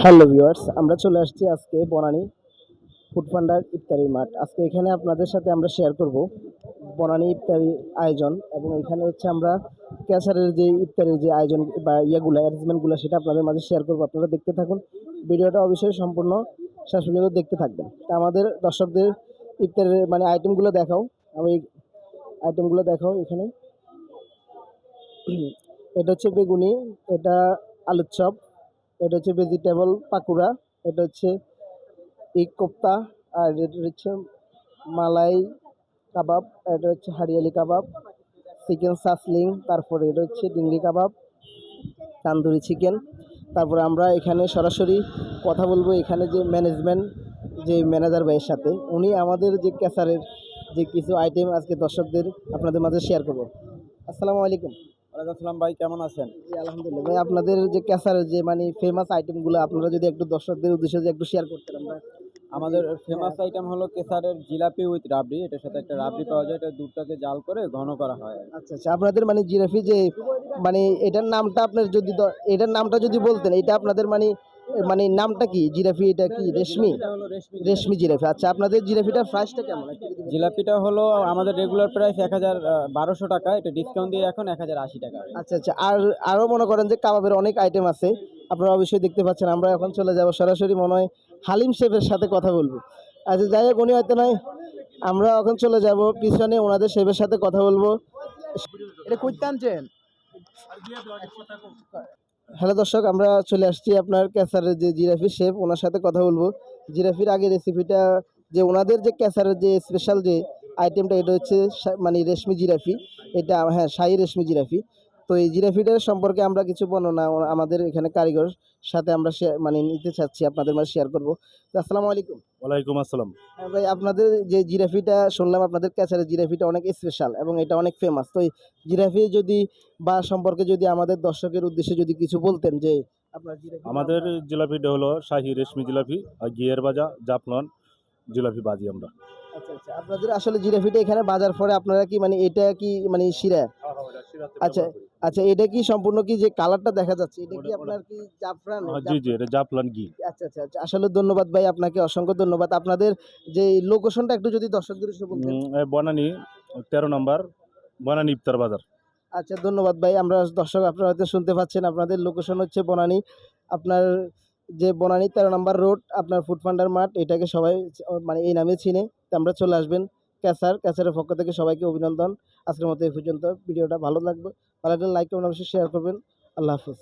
Hello viewers, আমরা চলে আসছি আজকে বনানী ফুড পান্ডার ইফতারি মাঠ। আজকে এখানে আপনাদের সাথে আমরা শেয়ার করব বনানী ইফতারি আয়োজন, এবং এখানে হচ্ছে আমরা ক্যাসারের যে ইফতারির যে আয়োজন বা ইয়াগুলো অ্যারেঞ্জমেন্টগুলো সেটা আপনাদের মাঝে শেয়ার করব। আপনারা দেখতে থাকুন, ভিডিওটা অবশ্যই সম্পূর্ণ শেষ পর্যন্ত দেখতে থাকবেন। তা আমাদের দর্শকদের ইফতারের আইটেমগুলো দেখাও। আমি আইটেমগুলো দেখাও এখানে। এটা হচ্ছে বেগুনি, এটা আলুর চপ, এটা হচ্ছে ভেজিটেবল পাকুড়া, এটা হচ্ছে এগ কোপ্তা, আর এটা হচ্ছে মালাই কাবাব, এটা হচ্ছে হারিয়ালি কাবাব, চিকেন সাসলিং, তারপরে এটা হচ্ছে ডিংরি কাবাব, তান্দুরি চিকেন। তারপরে আমরা এখানে সরাসরি কথা বলবো এখানে যে ম্যানেজমেন্ট, যে ম্যানেজার ভাইয়ের সাথে। উনি আমাদের যে ক্যাসারের যে কিছু আইটেম আজকে দর্শকদের আপনাদের মাঝে শেয়ার করবো। আসসালামু আলাইকুম। ওয়ালাইকুম আসসালাম ভাই, কেমন আছেন? জি আলহামদুলিল্লাহ ভাই, আপনাদের যে ক্যাসারের যে ফেমাস আইটেমগুলো আপনারা যদি একটু দর্শকদের উদ্দেশ্যে যে একটু শেয়ার করতেন আমরা। আমাদের ফেমাস আইটেম হলো কেসারের জিলাপি উইথ রাবড়ি। এটার সাথে একটা রাবড়ি পাওয়া যায়, এটা দুধটাকে জাল করে ঘন করা হয়। আচ্ছা আচ্ছা, আপনাদের জিরাফি যে এটার নামটা আপনার যদি এটার নামটা যদি বলতেন, এটা আপনাদের নামটা কি? জিরাফি এটা কি রেশমি? এটা হলো রেশমি রেশমি জিরাফি। আচ্ছা, আপনাদের জিরাফিটার প্রাইসটা কেমন একটু যদি বলতেন? জিলাপিটা হলো আমাদের রেগুলার প্রাইস 1200 টাকা, এটা ডিসকাউন্ট দিয়ে এখন 1080 টাকা। আচ্ছা আচ্ছা, আর আরও মনে করেন যে কাবাবের অনেক আইটেম আছে, আপনারা অবশ্যই দেখতে পাচ্ছেন। আমরা এখন চলে যাব সরাসরি মনে হয় হালিম শেফের সাথে কথা বলবো। আচ্ছা যাই হোক, উনি হয়তো নয়, আমরা এখন চলে যাব পিছনে ওনাদের শেফের সাথে কথা বলবো। এটা কইতে আনছেন? হ্যালো দর্শক, আমরা চলে আসছি আপনার ক্যাসারের যে জিরাফি শেফ, ওনার সাথে কথা বলবো। জিরাফির আগে রেসিপিটা, যে ওনাদের যে ক্যাসারের যে স্পেশাল যে আইটেমটা, এটা হচ্ছে রেশমি জিরাফি। এটা হ্যাঁ, শাহী রেশমি জিরাফি। তো এই জিরাফিটার সম্পর্কে আমরা কিছু বর্ণনা আমাদের এখানে কারিগর সাথে আমরা নিতে চাচ্ছি, আপনাদের মাঝে শেয়ার করবো। তো আসসালামু আলাইকুম। ওয়ালাইকুম আসসালাম। হ্যাঁ ভাই, আপনাদের যে জিরাফিটা শুনলাম, আপনাদের ক্যাচারের জিরাফিটা অনেক স্পেশাল এবং এটা অনেক ফেমাস। তো এই জিরাফি যদি বা সম্পর্কে যদি আমাদের দর্শকের উদ্দেশ্যে যদি কিছু বলতেন, যে আপনার জিরাফি। আমাদের জিলাপিটা হলো শাহী রেশমি জিলাপি আর ঘিয়ের ভাজা জাফলন জিলাপি বাজি আমরা। আচ্ছা আচ্ছা, আপনাদের আসলে জিরাফিটা এখানে বাজার পরে আপনারা কি এটা কি শিরা? আচ্ছা আচ্ছা, এটা কি সম্পূর্ণ কি যে কালারটা দেখা যাচ্ছে, এটা কি আপনার কি জাফরান? জি জি, এটা জাফলন ঘি। আচ্ছা আচ্ছা আচ্ছা, আসলে ধন্যবাদ ভাই, আপনাকে অসংখ্য ধন্যবাদ। আপনাদের যে লোকেশনটা একটু যদি দর্শকদের এসে বলতেন। বনানী 13 নম্বর, বনানী ইফতার বাজার। আচ্ছা ধন্যবাদ ভাই। আমরা দর্শক, আপনারা হয়তো শুনতে পাচ্ছেন, আপনাদের লোকেশন হচ্ছে বনানী, আপনার যে বনানী 13 নম্বর রোড, আপনার ফুড পান্ডার মাঠ, এটাকে সবাই এই নামে চিনে। তো আমরা চলে আসবেন ক্যাসারের পক্ষ থেকে সবাইকে অভিনন্দন। আজকের মতো এই পর্যন্ত। ভিডিওটা ভালো লাগলে লাইক কমেন্ট অবশ্যই শেয়ার করবেন। আল্লাহ হাফিজ।